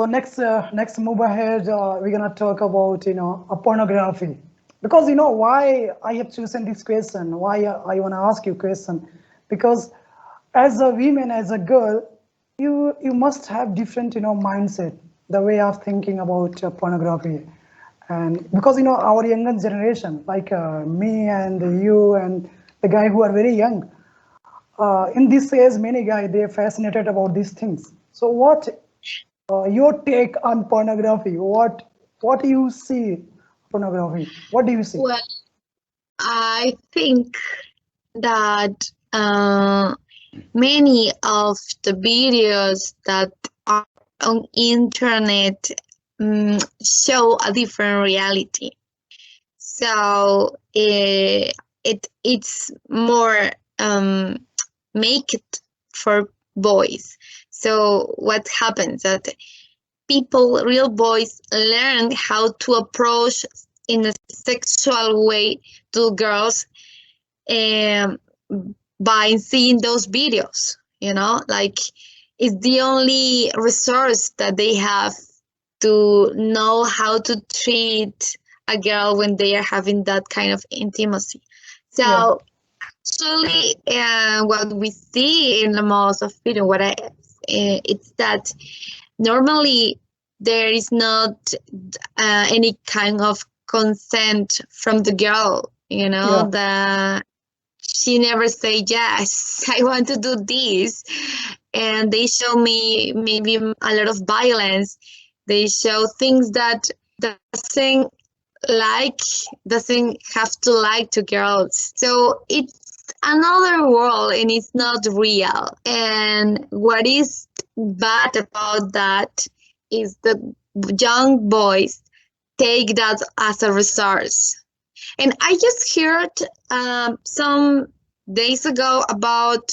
So next move ahead, we're gonna talk about pornography, because why I have chosen this question. Why I wanna ask you question, because as a woman, as a girl, you must have different mindset, the way of thinking about pornography, and because our younger generation, like me and you and the guy who are very young, in this age, many guys they're fascinated about these things. So what your take on pornography? What do you see pornography? What do you see? Well, I think that many of the videos that are on internet show a different reality. So it's more make it for boys. So what happens that people, real boys, learn how to approach in a sexual way to girls um, by seeing those videos. Like it's the only resource that they have to know how to treat a girl when they are having that kind of intimacy. Yeah, So actually, what we see in the most of video, it's that normally there is not any kind of consent from the girl. yeah, The she never say yes. I want to do this, and they show me maybe a lot of violence. They show things that doesn't like doesn't have to like to girls. So it's another world and it's not real. And what is bad about that is that young boys take that as a resource. And I just heard some days ago about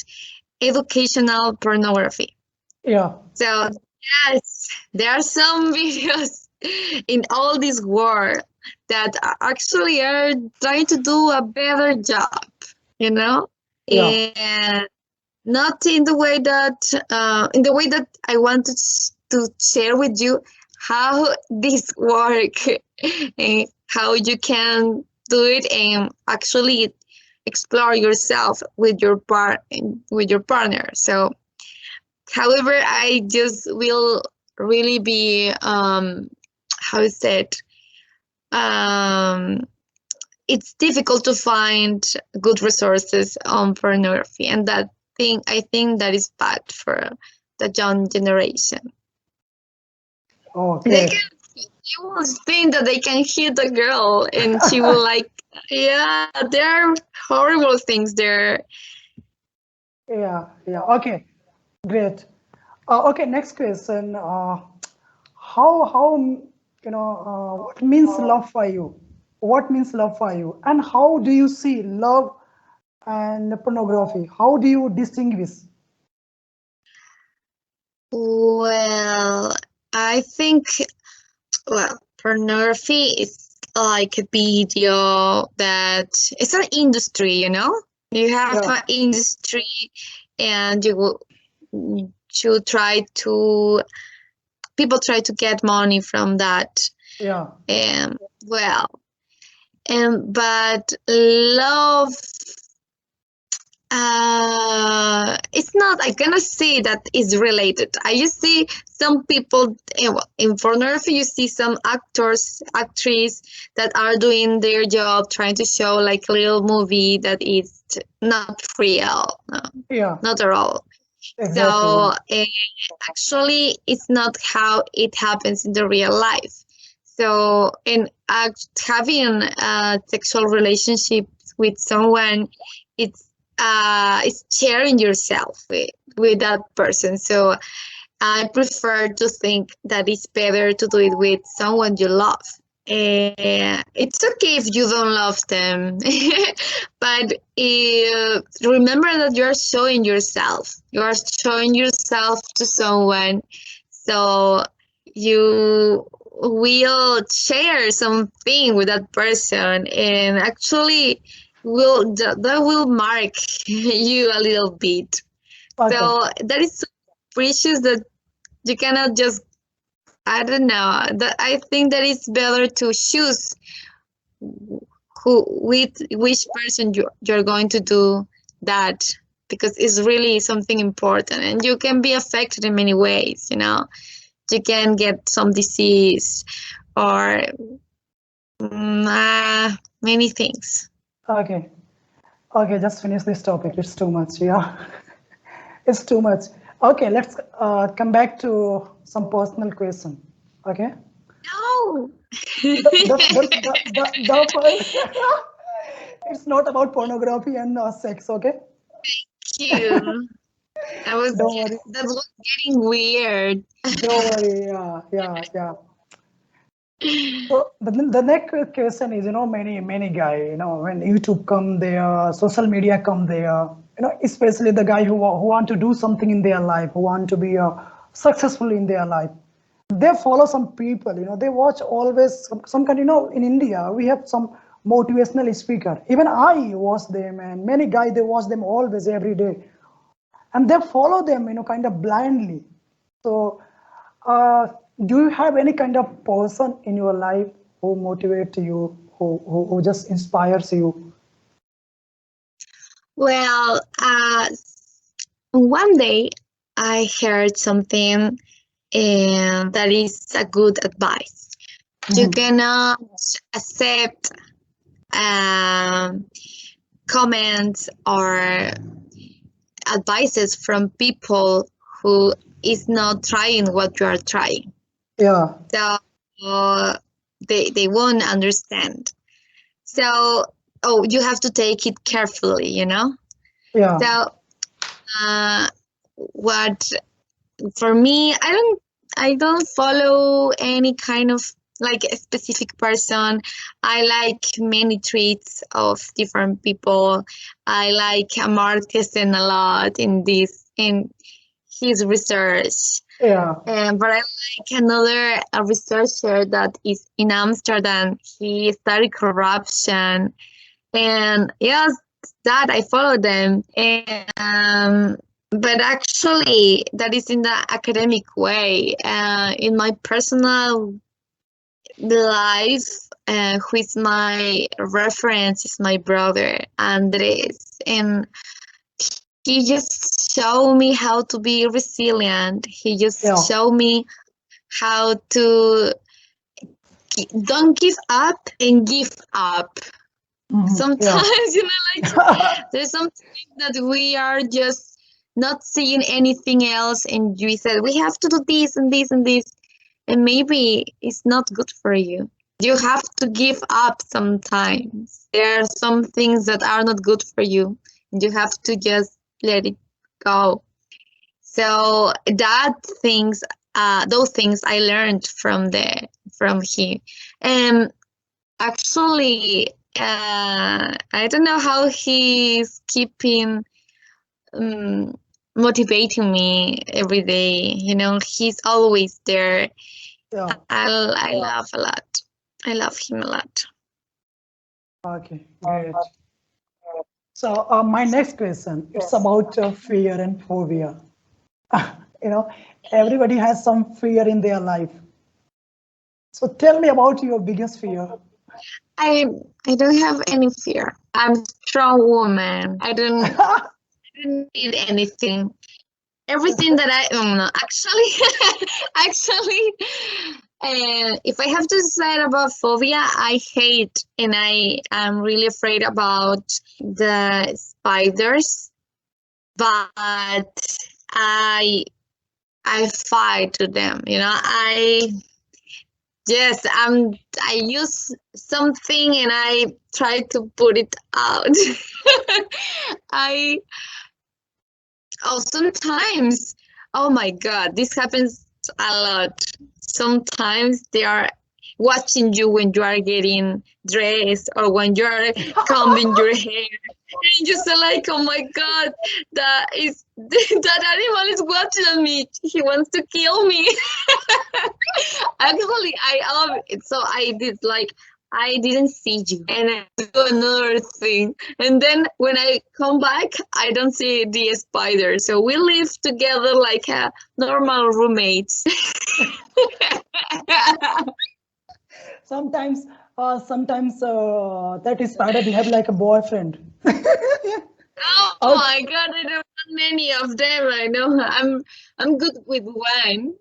educational pornography. yeah. So yes, there are some videos in all this world that actually are trying to do a better job, you know, Yeah. and not in the way that I wanted to share with you how this work and how you can do it and actually explore yourself with your partner. So however, I just will really be how is it? Um, it's difficult to find good resources on pornography, and I think that is bad for the young generation. Oh, They great. can You will think that they can hit a girl, and she will like, yeah, there are horrible things there. Yeah, yeah. Okay, great. Okay, next question. How what means love for you? What means love for you? And how do you see love and pornography? How do you distinguish? Well, I think pornography is like a video that it's an industry, You have Yeah, an industry and you try to people try to get money from that. yeah. And well, but love it's not I cannot say that is related. I just see some people in pornography. You see some actors that are doing their job, trying to show like a little movie that is not real. No, Yeah, not at all. exactly. Yeah. So actually it's not how it happens in the real life. So in having a sexual relationship with someone, it's sharing yourself with that person. So I prefer to think that it's better to do it with someone you love. It's okay if you don't love them, but remember that you're showing yourself. You are showing yourself to someone, so you will share something with that person, and actually, that will mark you a little bit. Okay. So that is so precious that you cannot just I don't know. I think that it's better to choose with which person you're going to do that, because it's really something important, and you can be affected in many ways. You can get some disease or many things. Okay. Okay, just finish this topic. It's too much. Yeah. It's too much. Okay, let's come back to some personal question. Okay. No. It's not about pornography and sex. Okay. Thank you. Don't worry. That was getting weird. Don't worry. Yeah. So the next question is, many guy, when YouTube come there, social media come there, especially the guy who want to do something in their life, who want to be successful in their life. They follow some people, they watch always some kind, in India, we have some motivational speaker. Even I watch them, and many guys, they watch them always every day. And they follow them, kind of blindly. So, do you have any kind of person in your life who motivates you, who just inspires you? Well, one day I heard something that is a good advice. You cannot accept comments or advices from people who is not trying what you are trying. Yeah. So they won't understand. So you have to take it carefully, Yeah. So what for me, I don't follow any kind of like a specific person. I like many traits of different people. I like Marqueson a lot in his research. Yeah. But I like another researcher that is in Amsterdam. He studied corruption, and yes, that I follow them. And but actually, that is in the academic way. In my personal life, who is my reference is my brother Andres, and he just showed me how to be resilient. He just showed me how to don't give up and give up. Sometimes, there's something that we are just not seeing anything else, and we said we have to do this and this and this, and maybe it's not good for you. You have to give up sometimes. There are some things that are not good for you, and you have to just let it go. So those things I learned from him. And actually, I don't know how he's keeping motivating me every day. He's always there. Yeah. I love a lot. I love him a lot. Okay, great. So my next question, it's about fear and phobia. Everybody has some fear in their life. So tell me about your biggest fear. I don't have any fear. I'm a strong woman. I don't need anything. Everything that actually, if I have to say about phobia, I hate and I am really afraid about the spiders, but I fight to them. I use something and I try to put it out. Sometimes, oh my God, this happens a lot. Sometimes they are watching you when you are getting dressed or when you are combing your hair. And you say like, oh my God, that animal is watching me. He wants to kill me. Actually, I love it. So I didn't see you, and I do another thing. And then when I come back, I don't see the spider. So we live together like a normal roommates. sometimes that spider behave like a boyfriend. Oh my God, I don't want many of them. I know I'm good with one.